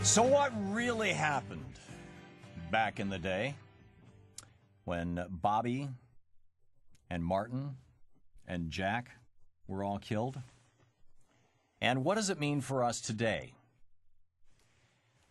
So what really happened back in the day when Bobby and Martin and Jack were all killed? And what does it mean for us today?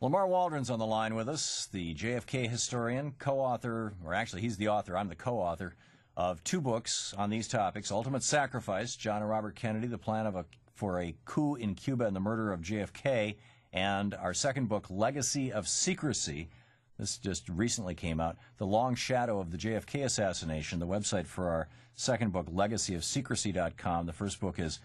Lamar Waldron's on the line with us, the JFK historian, co-author, or actually he's the author, I'm the co-author, of two books on these topics, Ultimate Sacrifice, John and Robert Kennedy, the plan for a coup in Cuba and the murder of JFK, and our second book, Legacy of Secrecy. This just recently came out. The Long Shadow of the JFK Assassination, the website for our second book, legacyofsecrecy.com. The first book is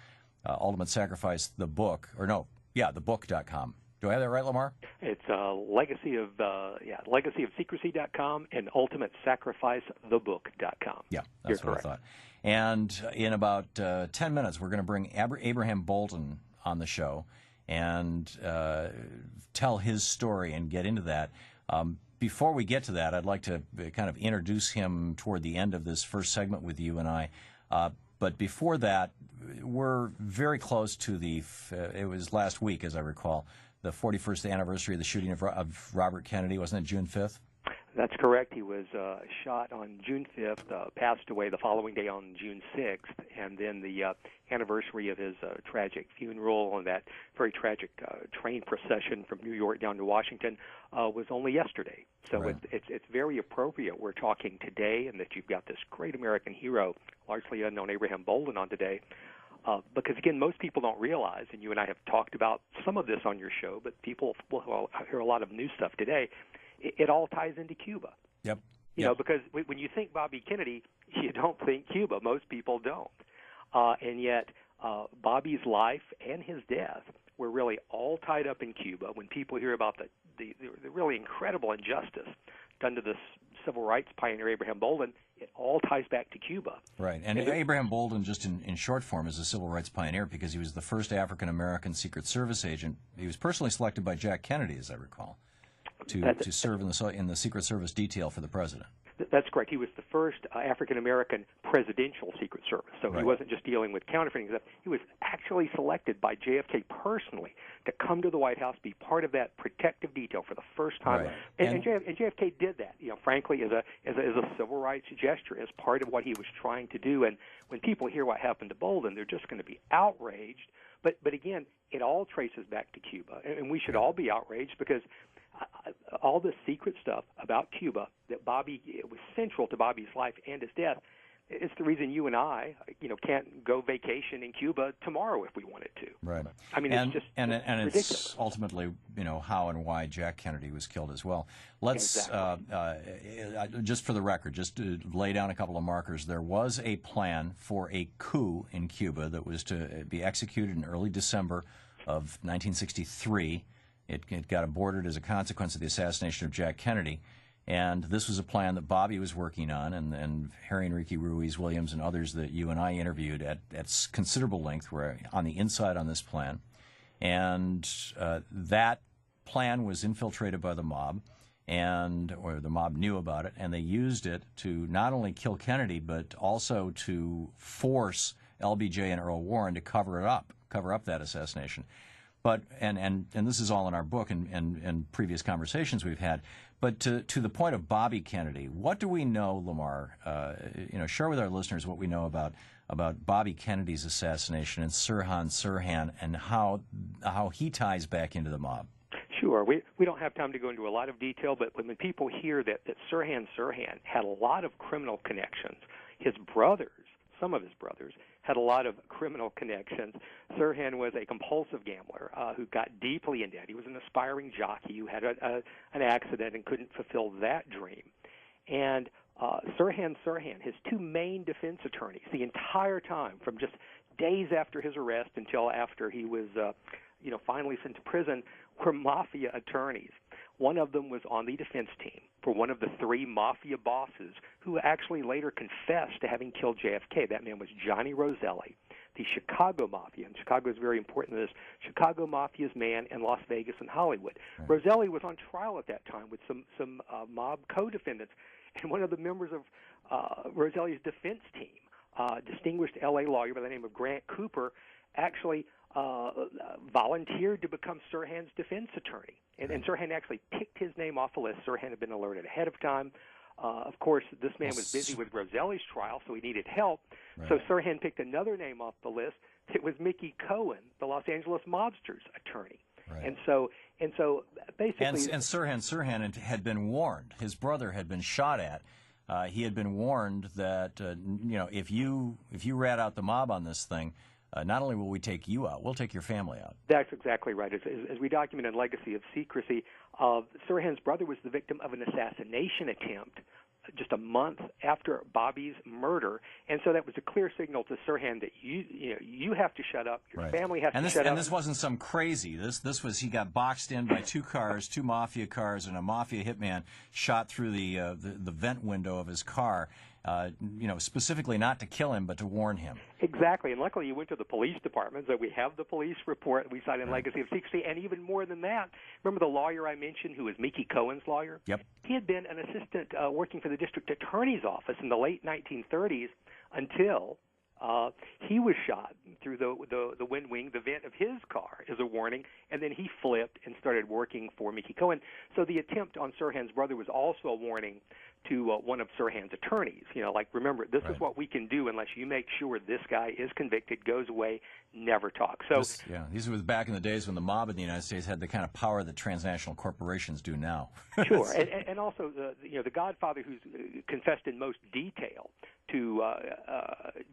Ultimate Sacrifice, the book, or no, yeah, thebook.com. Do I have that right, Lamar? It's legacyofsecrecy.com and ultimatesacrificethebook.com. Yeah, that's what I thought. And in about 10 minutes, we're going to bring Abraham Bolton on the show and tell his story and get into that. Before we get to that, I'd like to kind of introduce him toward the end of this first segment with you and I. But before that, we're very close to it was last week, as I recall, the 41st anniversary of the shooting of Robert Kennedy. Wasn't it June 5th? That's correct. He was shot on June 5th, passed away the following day on June 6th, and then the anniversary of his tragic funeral and that very tragic train procession from New York down to Washington was only yesterday. So right. it's very appropriate we're talking today and that you've got this great American hero, largely unknown Abraham Bolton, on today. Because, again, most people don't realize, and you and I have talked about some of this on your show, but people will hear a lot of new stuff today. It all ties into Cuba. Yep. You know, because when you think Bobby Kennedy, you don't think Cuba. Most people don't. And yet Bobby's life and his death were really all tied up in Cuba. When people hear about the really incredible injustice done to this civil rights pioneer Abraham Bolton, it all ties back to Cuba. Right. And Abraham Bolton, just in short form, is a civil rights pioneer because he was the first African-American Secret Service agent. He was personally selected by Jack Kennedy, as I recall, to serve in the Secret Service detail for the president. That's correct. He was the first African-American presidential Secret Service. So right. He wasn't just dealing with counterfeiting stuff. He was actually selected by JFK personally to come to the White House, be part of that protective detail for the first time. Right. And JFK did that, frankly, as a civil rights gesture, as part of what he was trying to do. And when people hear what happened to Bolton, they're just going to be outraged. But again, it all traces back to Cuba. And we should all be outraged because all the secret stuff about Cuba that was central to Bobby's life and his death. It's the reason you and I, can't go vacation in Cuba tomorrow if we wanted to. Right. I mean, it's just ridiculous. It's ultimately, how and why Jack Kennedy was killed as well. Let's exactly. Just for the record, just to lay down a couple of markers. There was a plan for a coup in Cuba that was to be executed in early December of 1963. It got aborted as a consequence of the assassination of Jack Kennedy. And this was a plan that Bobby was working on, and Harry Enrique Ruiz Williams and others that you and I interviewed at considerable length were on the inside on this plan. And that plan was infiltrated by the mob, or the mob knew about it, and they used it to not only kill Kennedy, but also to force LBJ and Earl Warren to cover up that assassination. But and this is all in our book and previous conversations we've had. But to the point of Bobby Kennedy, what do we know, Lamar? Share with our listeners what we know about Bobby Kennedy's assassination and Sirhan Sirhan and how he ties back into the mob. Sure. We don't have time to go into a lot of detail, but when people hear that Sirhan Sirhan had a lot of criminal connections, some of his brothers, had a lot of criminal connections. Sirhan was a compulsive gambler who got deeply in debt. He was an aspiring jockey who had an accident and couldn't fulfill that dream. And Sirhan Sirhan, his two main defense attorneys, the entire time, from just days after his arrest until after he was finally sent to prison, were mafia attorneys. One of them was on the defense team for one of the three mafia bosses who actually later confessed to having killed JFK. That man was Johnny Roselli, the Chicago Mafia. And Chicago is very important to this. Chicago Mafia's man in Las Vegas and Hollywood. Right. Roselli was on trial at that time with some mob co-defendants. And one of the members of Roselli's defense team, distinguished L.A. lawyer by the name of Grant Cooper, actually volunteered to become Sirhan's defense attorney. And Sirhan actually picked his name off the list. Sirhan had been alerted ahead of time. Of course, this man was busy with Roselli's trial, so he needed help. Right. So Sirhan picked another name off the list. It was Mickey Cohen, the Los Angeles mobster's attorney. Right. And so basically, and Sirhan had been warned. His brother had been shot at. He had been warned that if you rat out the mob on this thing, not only will we take you out, we'll take your family out. That's exactly right. As we document in Legacy of Secrecy, Sirhan's brother was the victim of an assassination attempt just a month after Bobby's murder, and so that was a clear signal to Sirhan that you have to shut up, your family has to shut up. And this wasn't some crazy. This was, he got boxed in by two mafia cars, and a mafia hitman shot through the vent window of his car. Specifically not to kill him, but to warn him. Exactly, and luckily you went to the police department, so we have the police report we cite in Legacy of Secrecy, and even more than that, remember the lawyer I mentioned who was Mickey Cohen's lawyer? Yep. He had been an assistant working for the district attorney's office in the late 1930s until he was shot through the wind wing, the vent of his car, as a warning, and then he flipped and started working for Mickey Cohen. So the attempt on Sirhan's brother was also a warning to one of Sirhan's attorneys. Remember, this is what we can do unless you make sure this guy is convicted, goes away, never talk. So these were back in the days when the mob in the United States had the kind of power that transnational corporations do now. Sure, and also the Godfather who's confessed in most detail to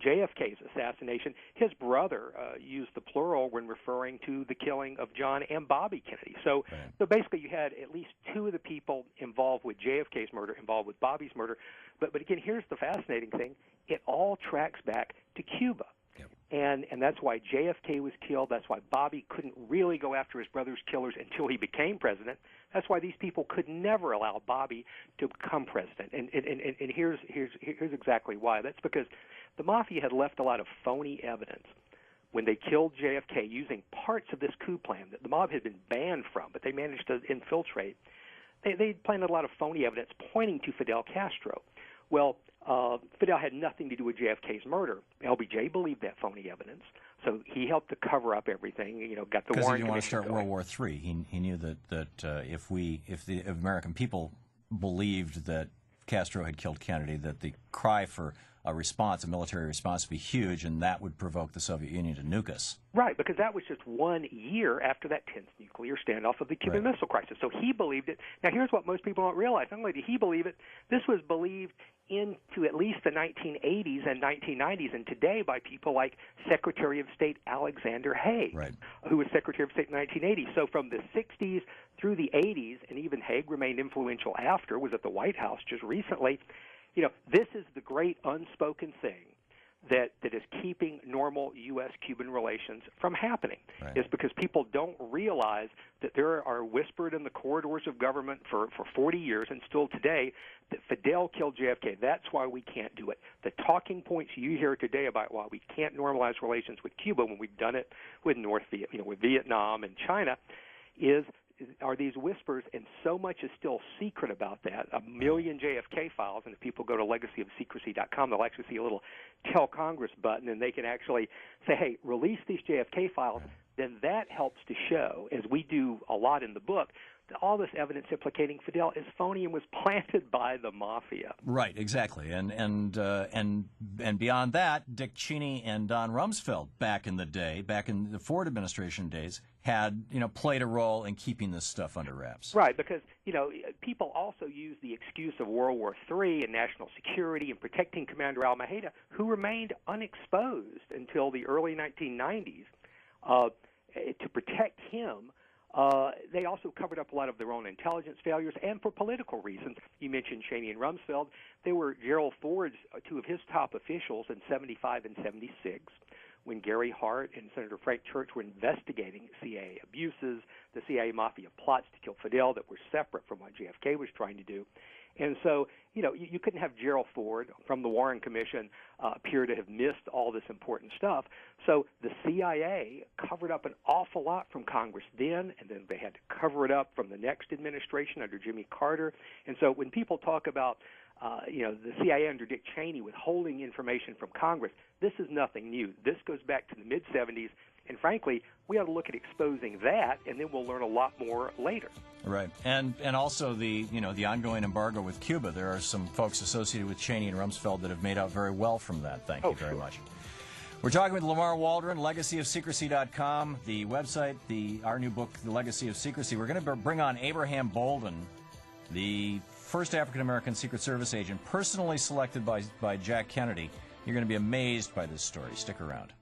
JFK's assassination, his brother used the plural when referring to the killing of John and Bobby Kennedy. So basically you had at least two of the people involved with JFK's murder involved with Bobby's murder. But again, here's the fascinating thing. It all tracks back to Cuba. Yep. And that's why JFK was killed. That's why Bobby couldn't really go after his brother's killers until he became president. That's why these people could never allow Bobby to become president. And here's exactly why. That's because the mafia had left a lot of phony evidence when they killed JFK using parts of this coup plan that the mob had been banned from, but they managed to infiltrate. They planted a lot of phony evidence pointing to Fidel Castro. Well, Fidel had nothing to do with JFK's murder. LBJ believed that phony evidence, so he helped to cover up everything. Got the Warren Commission. Because he didn't want to start World War III. He knew that if the American people believed that Castro had killed Kennedy, that the cry for a military response, would be huge, and that would provoke the Soviet Union to nuke us. Right, because that was just 1 year after that tense nuclear standoff of the Cuban Missile Crisis. So he believed it. Now, here's what most people don't realize. Not only did he believe it, this was believed into at least the 1980s and 1990s, and today by people like Secretary of State Alexander Haig, who was Secretary of State in 1980. So from the 60s through the 80s, and even Haig remained influential after, was at the White House just recently. This is the great unspoken thing that is keeping normal U.S.-Cuban relations from happening, is because people don't realize that there are whispered in the corridors of government for 40 years and still today that Fidel killed JFK. That's why we can't do it. The talking points you hear today about why we can't normalize relations with Cuba when we've done it with with Vietnam and China are these whispers, and so much is still secret about that. 1 million JFK files, and if people go to legacyofsecrecy.com, they'll actually see a little Tell Congress button, and they can actually say, hey, release these JFK files. Then that helps to show, as we do a lot in the book, that all this evidence implicating Fidel is phony and was planted by the mafia. Right, exactly. And beyond that, Dick Cheney and Don Rumsfeld back in the Ford administration days, had played a role in keeping this stuff under wraps. Right, because people also use the excuse of World War III and national security and protecting Commander Almeida, who remained unexposed until the early 1990s. To protect him, they also covered up a lot of their own intelligence failures, and for political reasons. You mentioned Cheney and Rumsfeld. They were Gerald Ford's two of his top officials in 75 and 76. When Gary Hart and Senator Frank Church were investigating CIA abuses, the CIA mafia plots to kill Fidel that were separate from what JFK was trying to do. And so, you couldn't have Gerald Ford from the Warren Commission appear to have missed all this important stuff. So the CIA covered up an awful lot from Congress then, and then they had to cover it up from the next administration under Jimmy Carter. And so when people talk about the CIA under Dick Cheney withholding information from Congress, this is nothing new. This goes back to the mid-'70s, And frankly, we ought to look at exposing that, and then we'll learn a lot more later. Right, and also the ongoing embargo with Cuba. There are some folks associated with Cheney and Rumsfeld that have made out very well from that. Thank you very much. We're talking with Lamar Waldron, LegacyOfSecrecy.com, the website, our new book, The Legacy of Secrecy. We're going to bring on Abraham Bolden, the first African-American Secret Service agent personally selected by Jack Kennedy. You're going to be amazed by this story. Stick around.